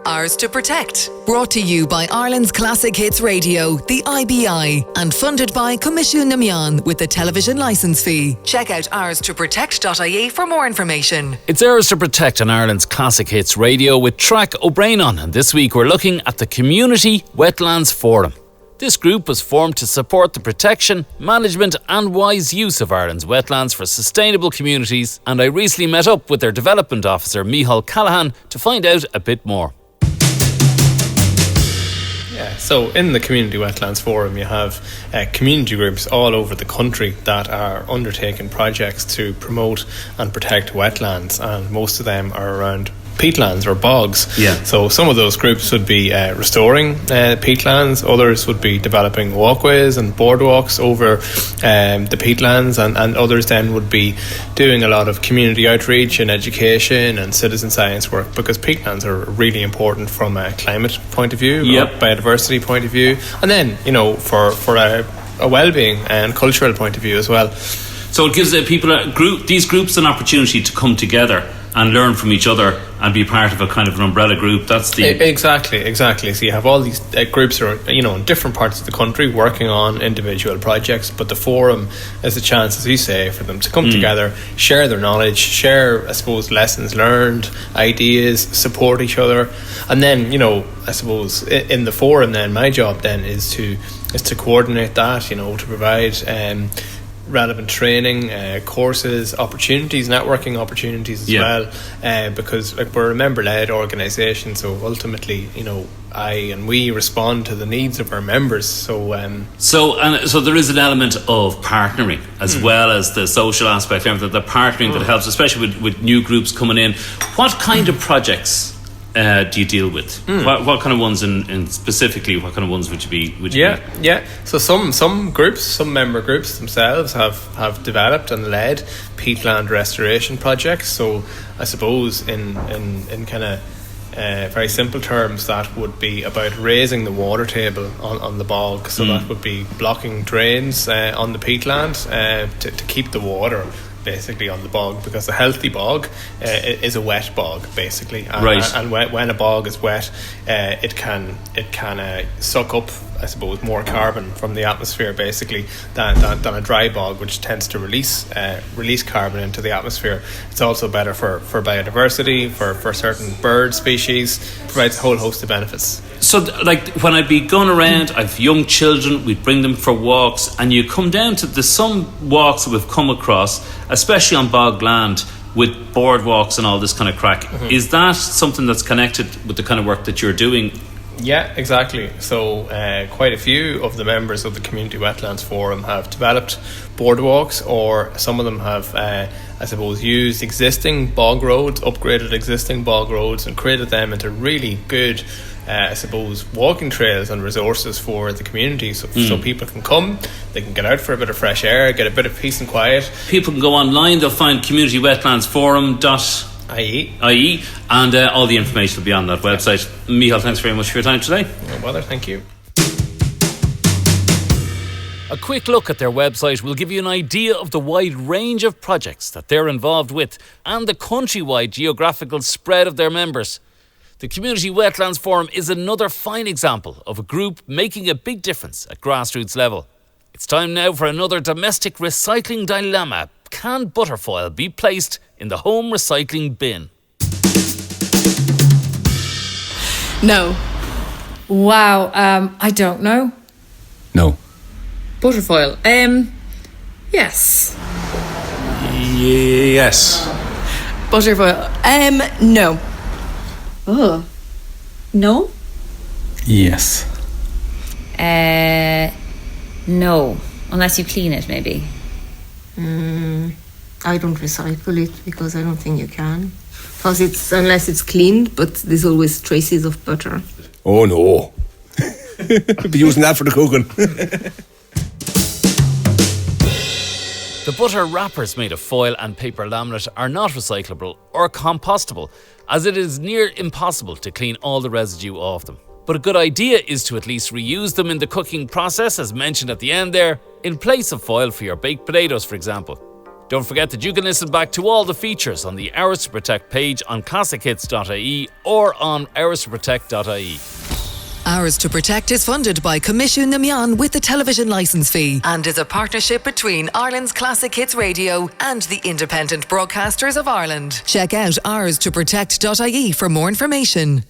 Ours to Protect. Brought to you by Ireland's Classic Hits Radio, the IBI, and funded by Commission na Meán with the television licence fee. Check out ourstoprotect.ie for more information. It's Ours to Protect on Ireland's Classic Hits Radio with Traic O'Brien on, and this week we're looking at the Community Wetlands Forum. This group was formed to support the protection, management and wise use of Ireland's wetlands for sustainable communities, and I recently met up with their development officer Micheál Callaghan to find out a bit more. Yeah, so in the Community Wetlands Forum you have community groups all over the country that are undertaking projects to promote and protect wetlands, and most of them are around peatlands or bogs. Yeah. So some of those groups would be restoring peatlands, others would be developing walkways and boardwalks over the peatlands, and others then would be doing a lot of community outreach and education and citizen science work, because peatlands are really important from a climate point of view, yep, or biodiversity point of view, and then, you know, for a well-being and cultural point of view as well. So it gives these groups an opportunity to come together and learn from each other and be part of a kind of an umbrella group. That's the... Exactly. So you have all these groups that are, you know, in different parts of the country working on individual projects, but the forum is a chance, as you say, for them to come together, share their knowledge, share, I suppose, lessons learned, ideas, support each other. And then, you know, I suppose in the forum then, my job then is to coordinate that, you know, to provide relevant training, courses, opportunities, networking opportunities as well, because like, we're a member-led organisation, so ultimately, you know, we respond to the needs of our members. So there is an element of partnering as well as the social aspect, the partnering that helps, especially with new groups coming in. What kind of projects do you deal with? What kind of ones, and specifically what kind of ones would you be? Yeah. So some groups, some member groups themselves have developed and led peatland restoration projects. So I suppose in kind of very simple terms, that would be about raising the water table on the bog. So that would be blocking drains on the peatland to keep the water basically on the bog, because a healthy bog is a wet bog basically, and when a bog is wet, it can suck up, I suppose, more carbon from the atmosphere basically than a dry bog, which tends to release carbon into the atmosphere. It's also better for biodiversity, for certain bird species, provides a whole host of benefits. So, like, when I'd be going around, I've young children, we'd bring them for walks, and you come down to some walks that we've come across, especially on bog land, with boardwalks and all this kind of crack. Is that something that's connected with the kind of work that you're doing? Yeah, exactly. So quite a few of the members of the Community Wetlands Forum have developed boardwalks, or some of them have, I suppose, used existing bog roads, upgraded existing bog roads, and created them into really good, I suppose, walking trails and resources for the community. So people can come, they can get out for a bit of fresh air, get a bit of peace and quiet. People can go online, they'll find communitywetlandsforum.ie, and all the information will be on that website. Micheál, thanks very much for your time today. No bother, thank you. A quick look at their website will give you an idea of the wide range of projects that they're involved with and the countrywide geographical spread of their members. The Community Wetlands Forum is another fine example of a group making a big difference at grassroots level. It's time now for another domestic recycling dilemma. Can butterfoil be placed in the home recycling bin? No. Wow, I don't know. No. Butterfoil. Yes. Yes. Butterfoil. No. Oh. No? Yes. No. Unless you clean it, maybe. I don't recycle it because I don't think you can. Because unless it's cleaned, but there's always traces of butter. Oh no. Be using that for the cooking. The butter wrappers made of foil and paper laminate are not recyclable or compostable, as it is near impossible to clean all the residue off them. But a good idea is to at least reuse them in the cooking process, as mentioned at the end there, in place of foil for your baked potatoes, for example. Don't forget that you can listen back to all the features on the Hours to Protect page on classichits.ie or on hourstoprotect.ie. Hours to Protect is funded by Commission Namian with the television licence fee and is a partnership between Ireland's Classic Hits Radio and the Independent Broadcasters of Ireland. Check out hourstoprotect.ie for more information.